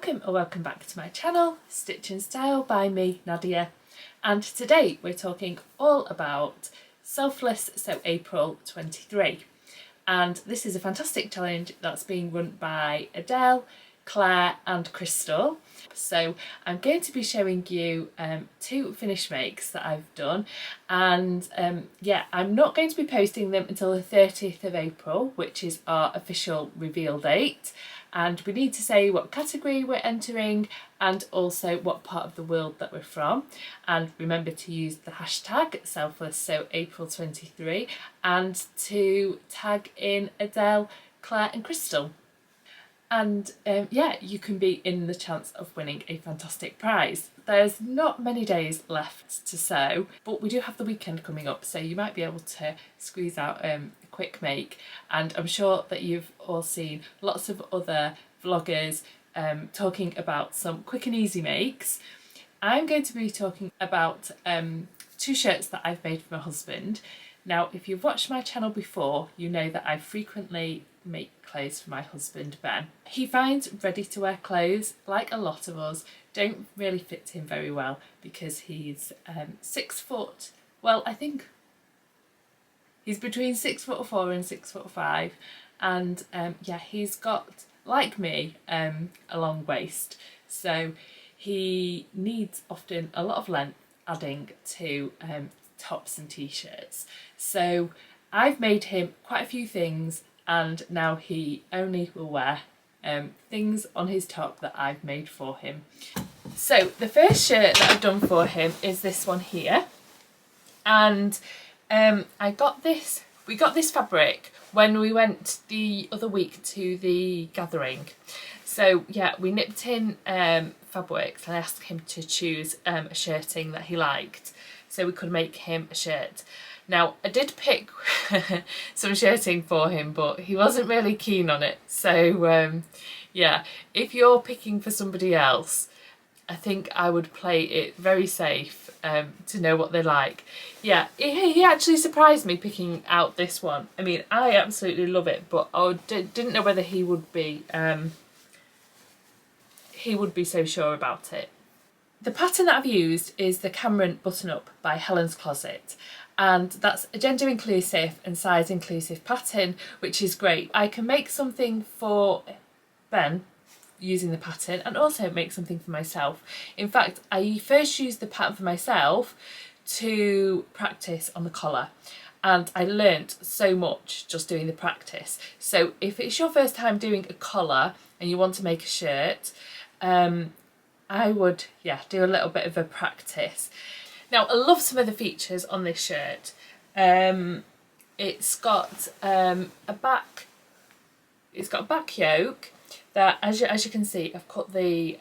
Welcome or welcome back to my channel, Stitch and Style by me, Nadia. And today we're talking all about Selfless Sew April 23. And this is a fantastic challenge that's being run by Adele, Claire and Crystal. So I'm going to be showing you two finish makes that I've done, and I'm not going to be posting them until the 30th of April, which is our official reveal date, and we need to say what category we're entering and also what part of the world that we're from. And remember to use the hashtag SelflessSewApril23 and to tag in Adele, Claire and Crystal. And you can be in the chance of winning a fantastic prize. There's not many days left to sew, but we do have the weekend coming up, so you might be able to squeeze out a quick make. And I'm sure that you've all seen lots of other vloggers talking about some quick and easy makes. I'm going to be talking about two shirts that I've made for my husband. Now, if you've watched my channel before, you know that I frequently make clothes for my husband Ben. He finds ready to wear clothes, like a lot of us, don't really fit him very well because he's 6 foot, well, I think he's between 6'4" and 6'5", and he's got, like me, a long waist, so he needs often a lot of length adding to tops and t-shirts. So I've made him quite a few things, and now he only will wear things on his top that I've made for him. So the first shirt that I've done for him is this one here, and we got this fabric when we went the other week to the gathering. So yeah, we nipped in fabrics and I asked him to choose a shirting that he liked so we could make him a shirt. Now, I did pick some shirting for him, but he wasn't really keen on it. So, if you're picking for somebody else, I think I would play it very safe to know what they like. Yeah, he actually surprised me picking out this one. I mean, I absolutely love it, but I didn't know whether he would be so sure about it. The pattern that I've used is the Cameron Button-Up by Helen's Closet, and that's a gender inclusive and size inclusive pattern, which is great. I can make something for Ben using the pattern and also make something for myself. In fact, I first used the pattern for myself to practice on the collar, and I learnt so much just doing the practice. So if it's your first time doing a collar and you want to make a shirt, I would do a little bit of a practice. Now, I love some of the features on this shirt. It's got a back yoke that, as you can see, I've cut the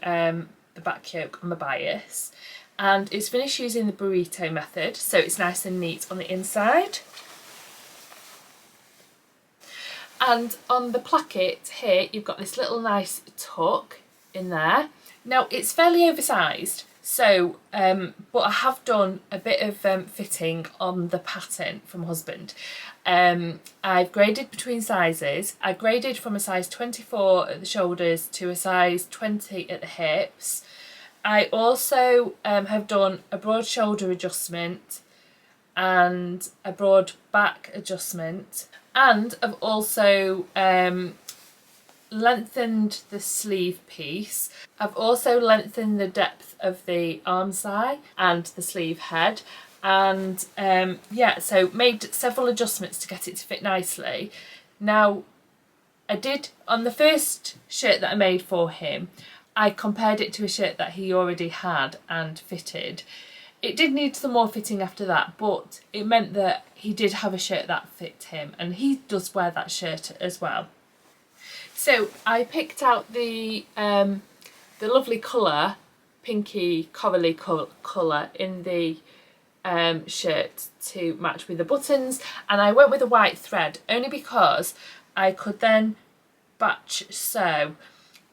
back yoke on the bias, and it's finished using the burrito method, so it's nice and neat on the inside. And on the placket here, you've got this little nice tuck in there. Now, it's fairly oversized, so but I have done a bit of fitting on the pattern from husband. I've graded between sizes. I graded from a size 24 at the shoulders to a size 20 at the hips. I also have done a broad shoulder adjustment and a broad back adjustment, and I've also lengthened the sleeve piece. I've also lengthened the depth of the armscye and the sleeve head, and so made several adjustments to get it to fit nicely. Now, I did, on the first shirt that I made for him, I compared it to a shirt that he already had and fitted. It did need some more fitting after that, but it meant that he did have a shirt that fit him, and he does wear that shirt as well. So I picked out the lovely colour, pinky corally colour in the shirt to match with the buttons, and I went with a white thread only because I could then batch sew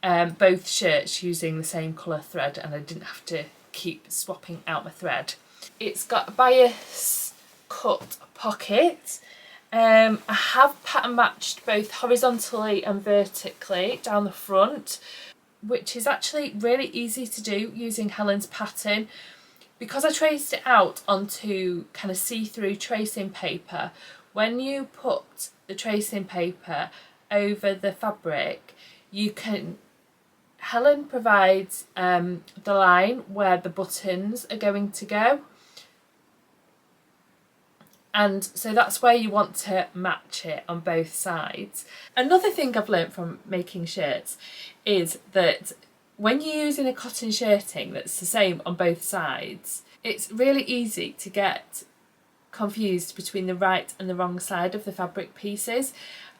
both shirts using the same colour thread, and I didn't have to keep swapping out my thread. It's got a bias cut pocket. I have pattern matched both horizontally and vertically down the front. which is actually really easy to do using Helen's pattern. Because I traced it out onto kind of see-through tracing paper, when you put the tracing paper over the fabric, Helen provides the line where the buttons are going to go. And so that's where you want to match it on both sides. Another thing I've learnt from making shirts is that when you're using a cotton shirting that's the same on both sides, it's really easy to get confused between the right and the wrong side of the fabric pieces.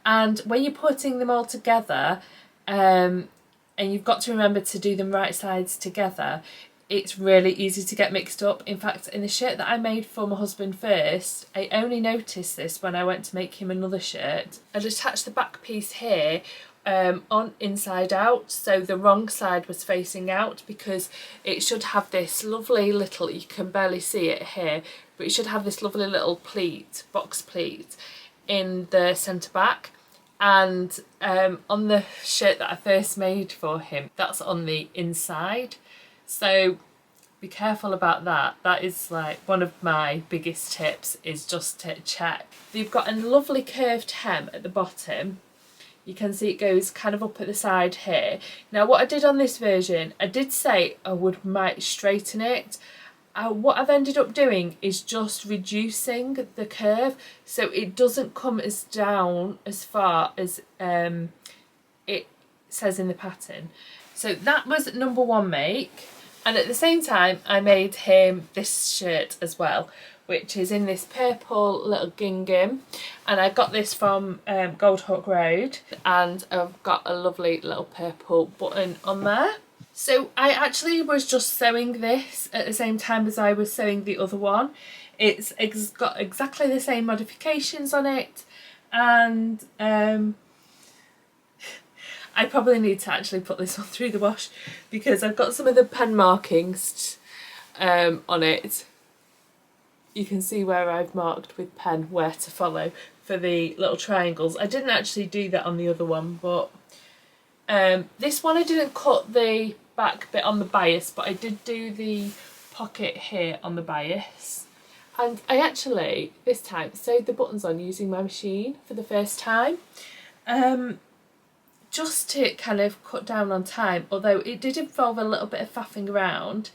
And when you're putting them all together, and you've got to remember to do them right sides together, it's really easy to get mixed up. In fact, in the shirt that I made for my husband first, I only noticed this when I went to make him another shirt. I'd attached the back piece here on inside out, so the wrong side was facing out, because it should have this lovely little, you can barely see it here, but it should have this lovely little pleat, box pleat in the centre back. And on the shirt that I first made for him, that's on the inside. So be careful about that. That is like one of my biggest tips, is just to check. You've got a lovely curved hem at the bottom. You can see it goes kind of up at the side here. Now what I did on this version, I did say I might straighten it. What I've ended up doing is just reducing the curve so it doesn't come as down as far as it says in the pattern. So that was number one make. And at the same time, I made him this shirt as well, which is in this purple little gingham. And I got this from Goldhawk Road, and I've got a lovely little purple button on there. So I actually was just sewing this at the same time as I was sewing the other one. It's got exactly the same modifications on it, and I probably need to actually put this one through the wash, because I've got some of the pen markings on it. You can see where I've marked with pen where to follow for the little triangles. I didn't actually do that on the other one, but this one I didn't cut the back bit on the bias, but I did do the pocket here on the bias. And I actually, this time, sewed the buttons on using my machine for the first time. Just to kind of cut down on time, although it did involve a little bit of faffing around.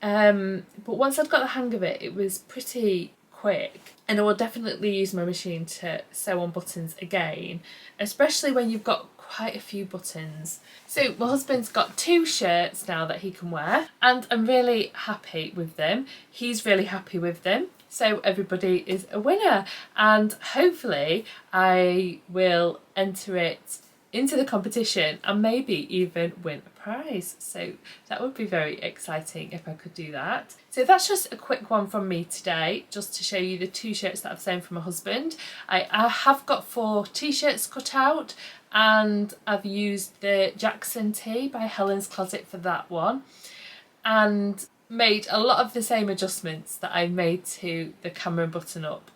But once I'd got the hang of it, it was pretty quick. And I will definitely use my machine to sew on buttons again, especially when you've got quite a few buttons. So my husband's got 2 shirts now that he can wear, and I'm really happy with them. He's really happy with them. So everybody is a winner, and hopefully I will enter it into the competition and maybe even win a prize. So that would be very exciting if I could do that. So that's just a quick one from me today, just to show you the 2 shirts that I've sewn for my husband. I have got 4 t-shirts cut out, and I've used the Jackson tee by Helen's Closet for that one, and made a lot of the same adjustments that I made to the Cameron button up.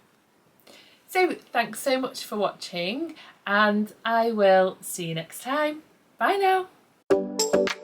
So thanks so much for watching, and I will see you next time. Bye now.